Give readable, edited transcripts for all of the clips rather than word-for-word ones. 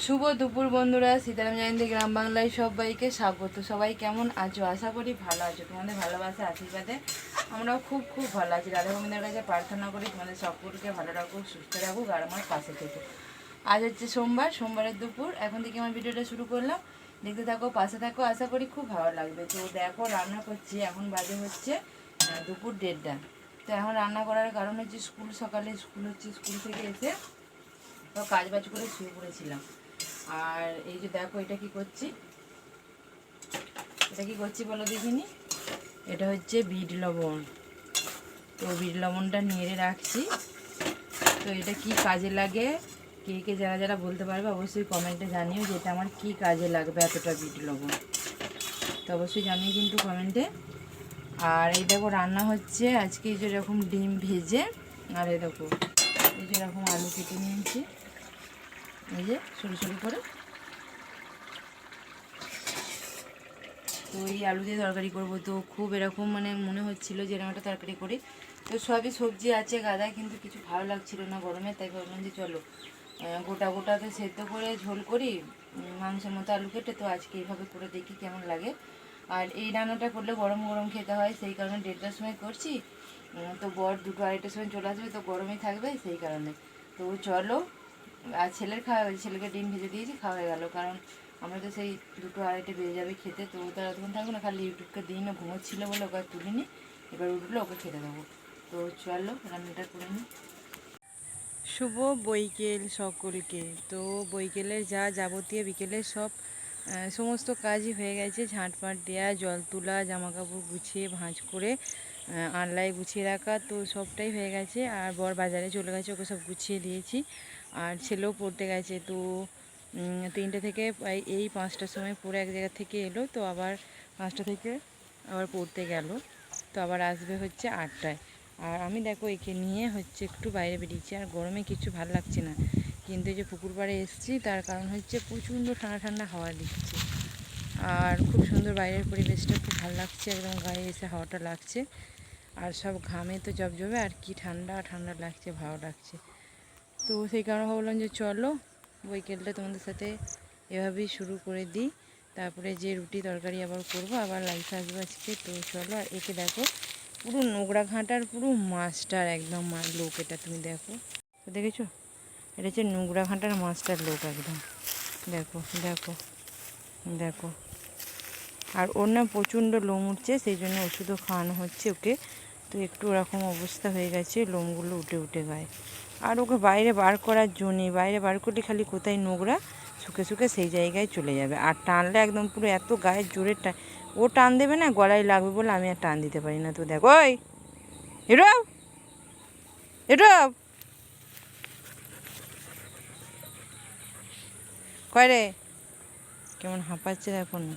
শুভ দুপুর বন্ধুরা, সীতারাম জয়ন্তী গ্রাম বাংলায় সবাইকে স্বাগত। সবাই কেমন আছো? আশা করি ভালো আছো। তোমাদের ভালোবাসা আশীর্বাদে আমরাও খুব খুব ভালো আছি। রাধা গোবিন্দের কাছে প্রার্থনা করি তোমাদের সকলকে ভালো রাখুক, সুস্থ রাখুক আর আমার পাশে থেকে। আজ হচ্ছে সোমবারের দুপুর। এখন থেকে আমার ভিডিওটা শুরু করলাম, দেখতে থাকো, পাশে থাকো, আশা করি খুব ভালো লাগবে। তো দেখো রান্না করছি, এখন বাজে হচ্ছে দুপুর 1:30। তো এখন রান্না করার কারণ হচ্ছে সকালে স্কুল হচ্ছে, স্কুল থেকে এসে তো কাজ বাজ করে শুয়ে পড়েছিলাম। আর এই যে দেখো এটা কি করছি বলো দেখিনি। এটা হচ্ছে বিট লবণ। তো বিট লবণটা নেড়ে রাখছি। তো এটা কি কাজে লাগে, কে কে যারা যারা বলতে পারবে অবশ্যই কমেন্টে জানিও যে এটা আমার কী কাজে লাগবে এতটা বিট লবণ। তো অবশ্যই জানিও কিন্তু কমেন্টে। আর এই দেখো রান্না হচ্ছে আজকে এই যেরকম ডিম ভেজে, আর এই দেখো এই যেরকম আলু কেটে নিয়েছি, এই যে সরু সরু করে। তো এই আলু দিয়ে তরকারি করবো। তো খুব এরকম মানে মনে হচ্ছিলো যে এরকম একটা তরকারি করি। তো সবই সবজি আছে গাদায়, কিন্তু কিছু ভালো লাগছিল না গরমে, তাই ভাবলাম যে চলো গোটা গোটাতে সেদ্ধ করে ঝোল করি মাংসের মতো আলু কেটে। তো আজকে এইভাবে করে দেখি কেমন লাগে। আর এই রান্নাটা করলে গরম গরম খেতে হয়, সেই কারণে 1:30টার সময় করছি। তো বর 2টো 2:30টার সময় চলে আসবে, তো গরমই থাকবে সেই কারণে। তো চলো, আর ছেলের খাওয়া হয়েছে, ছেলেকে ডিম ভেজে দিয়েছি, খাওয়া হয়ে গেলো। কারণ আমরা তো সেই 2টো 2:30 বেজে যাবে খেতে। তো ও তো এতক্ষণ থাকবে না, খালি ইউটিউবকে দিই না, ঘুমোচ্ছিলো বলে ওকে তুলিনি, এবার উঠলো ওকে খেতে দেবো। তো চলো রান্নাটা করে নিই। শুভ বৈকেল সকলকে। তো বৈকেলের যা যাবতীয় বিকেলের সমস্ত কাজই হয়ে গেছে। ঝাঁটপাট দেওয়া, জল তোলা, জামা কাপড় গুছিয়ে ভাঁজ করে আনলায় গুছিয়ে রাখা, তো সবটাই হয়ে গেছে। আর বর বাজারে চলে গেছে, ওকে সব গুছিয়ে দিয়েছি। আর ছেলেও পড়তে গেছে। তো 3টে থেকে এই 5টার সময় পড়ে এক জায়গা থেকে এলো, তো আবার 5টা থেকে আবার পড়তে গেল। তো আবার আসবে হচ্ছে 8টায়। আর আমি দেখো একে নিয়ে হচ্ছে একটু বাইরে বেরিয়েছি। আর গরমে কিছু ভালো লাগছে না, কিন্তু এই যে পুকুর পাড়ে এসেছি তার কারণ হচ্ছে প্রচণ্ড ঠান্ডা ঠান্ডা হাওয়া দিচ্ছে। আর খুব সুন্দর বাইরের পরিবেশটা, খুব ভালো লাগছে, একদম গায়ে এসে হাওয়াটা লাগছে। আর সব ঘামে তো জবজবে, আর কি ঠান্ডা ঠান্ডা লাগছে, ভালো লাগছে। তো সেই কারণে ভাবলাম যে চলো বৈকেলটা তোমাদের সাথে এভাবেই শুরু করে দিই। তারপরে যে রুটি তরকারি আবার করব, আবার লাইফ আসবো আজকে। তো চলো। আর একে দেখো পুরো নোংরা ঘাঁটার পুরো মাস্টার একদম লোক। এটা তুমি দেখো, দেখেছো? এটা হচ্ছে নোংরা ঘাঁটার মাস্টার লোক একদম। দেখো দেখো দেখো। আর ওর না প্রচণ্ড লোম উঠছে, সেই জন্য ওষুধও খাওয়ানো হচ্ছে ওকে। তো একটু ওরকম অবস্থা হয়ে গেছে, লোমগুলো উঠে উঠে গায়ে। আর ওকে বাইরে বার করার জন্যে, বাইরে বার করলে খালি কোথায় নোংরা শুকে শুকে সেই জায়গায় চলে যাবে। আর টানলে একদম পুরো এত গায়ের জোরে ও টান দেবে না, গলায় লাগবে বলে আমি আর টান দিতে পারি না। তো দেখো, ওই এরো এরো কয় রে, কেমন হাঁপাচ্ছে দেখো না।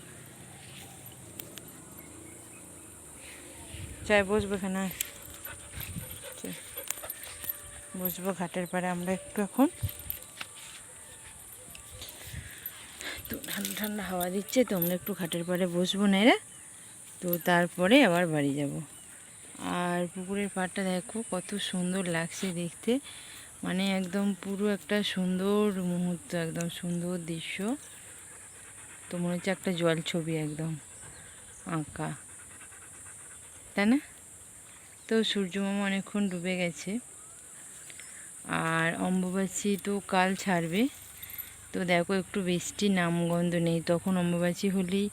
চাই বসবো এখানে, বসবো ঘাটের পাড়ে আমরা একটু এখন। তো ঠান্ডা ঠান্ডা হাওয়া দিচ্ছে, তো আমরা একটু ঘাটের পাড়ে বসবো না রে। তো তারপরে আবার বাড়ি যাব। আর পুকুরের পাড়টা দেখো কত সুন্দর লাগছে দেখতে, মানে একদম পুরো একটা সুন্দর মুহূর্ত, একদম সুন্দর দৃশ্য। তো মনে হচ্ছে একটা জল ছবি একদম আঁকা, তাই না? তো সূর্যমামা অনেকক্ষণ ডুবে গেছে। আর অম্বুবাচী তো কাল ছাড়বে। তো দেখো একটু বৃষ্টির নামগন্ধ নেই। তখন অম্বুবাচী হলেই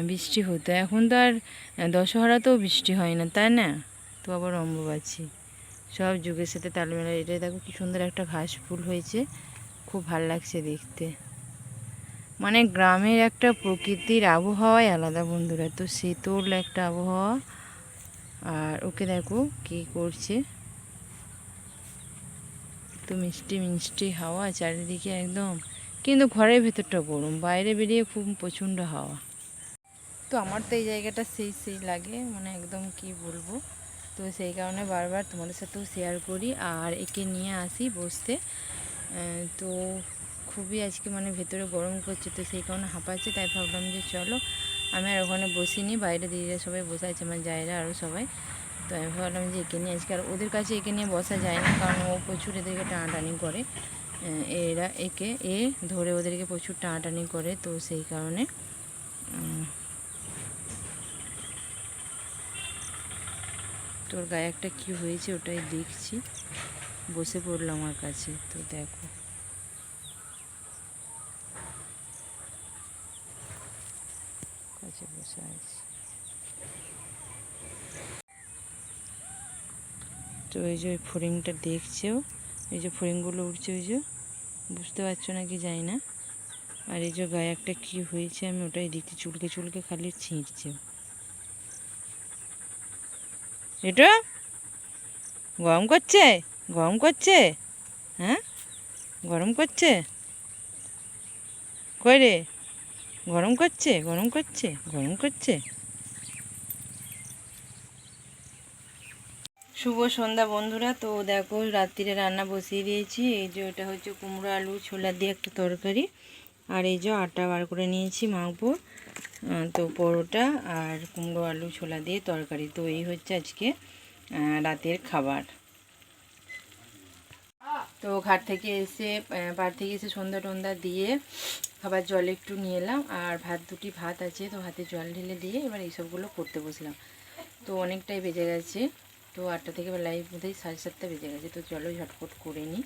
বৃষ্টি হতো, এখন তো আর দশহরাতেও বৃষ্টি হয় না, তাই না? তো আবার অম্বুবাচী, সব যুগের সাথে তাল মেলা। এটা দেখো কি সুন্দর একটা ঘাস ফুল হয়েছে, খুব ভাল লাগছে দেখতে। মানে গ্রামের একটা প্রকৃতির আবহাওয়াই আলাদা বন্ধুরা, তো শীতল একটা আবহাওয়া। আর ওকে দেখো কি করছে, তো মিষ্টি মিষ্টি হাওয়া চারিদিকে একদম। কিন্তু ঘরের ভেতরটা গরম, বাইরে বেরিয়ে খুব প্রচণ্ড হাওয়া। তো আমার তো এই জায়গাটা সেই সেই লাগে, মানে একদম কি বলবো। তো সেই কারণে বারবার তোমাদের সাথেও শেয়ার করি আর একে নিয়ে আসি বসতে। তো খুবই আজকে মানে ভেতরে গরম করছে, তো সেই কারণে হাঁপাচ্ছে। তাই ভাবলাম যে চলো, আমি আর ওখানে বসিনি, বাইরে দিদিরা সবাই বসে আছে, আমার জায়রা আরও সবাই। তো আমি ভাবলাম যে একে নিয়ে আজকে, আর ওদের কাছে একে নিয়ে বসা যায় না, কারণ ও প্রচুর এদেরকে টানাটানি করে। এরা এ ধরে ওদেরকে প্রচুর টানাটানি করে, তো সেই কারণে তোর গায়ে একটা কী হয়েছে ওটাই দেখছি, বসে পড়লো আমার কাছে। তো দেখো কাছে বসে আছে। তো এই যে ওই ফড়িংটা দেখছেও, এই যে ফড়িংগুলো উঠছে, ওই যে বুঝতে পারছো না কি জানি না। আর এই যে গায়ে একটা কী হয়েছে আমি ওটাই দেখছি, চুলকে চুলকে খালি ছিঁড়ছে। এটা গরম করছে, গরম করছে, হ্যাঁ গরম করছে, কই রে গরম করছে, গরম করছে, গরম করছে। শুভ সন্ধ্যা বন্ধুরা। তো দেখো রাত্রিরে রান্না বসিয়ে দিয়েছি। এই যে এটা হচ্ছে কুমড়ো আলু ছোলা দিয়ে একটা তরকারি, আর এই যে আটা বার করে নিয়েছি মাখবো, তো পরোটা আর কুমড়ো আলু ছোলা দিয়ে তরকারি। তো এই হচ্ছে আজকে রাতের খাবার। তো ঘাট থেকে এসে পাড় থেকে এসে সন্ধ্যা টন্ধা দিয়ে খাবার জল একটু নিয়ে এলাম, আর দুটি ভাত আছে, তো ভাতে জল ঢেলে দিয়ে এবার এইসবগুলো করতে বসলাম। তো অনেকটাই বেজে গেছে, তো 8টা থেকে বেলায় বোধহয় 7:30 বেজে গেছে। তো চলো ঝটপট করে নিই।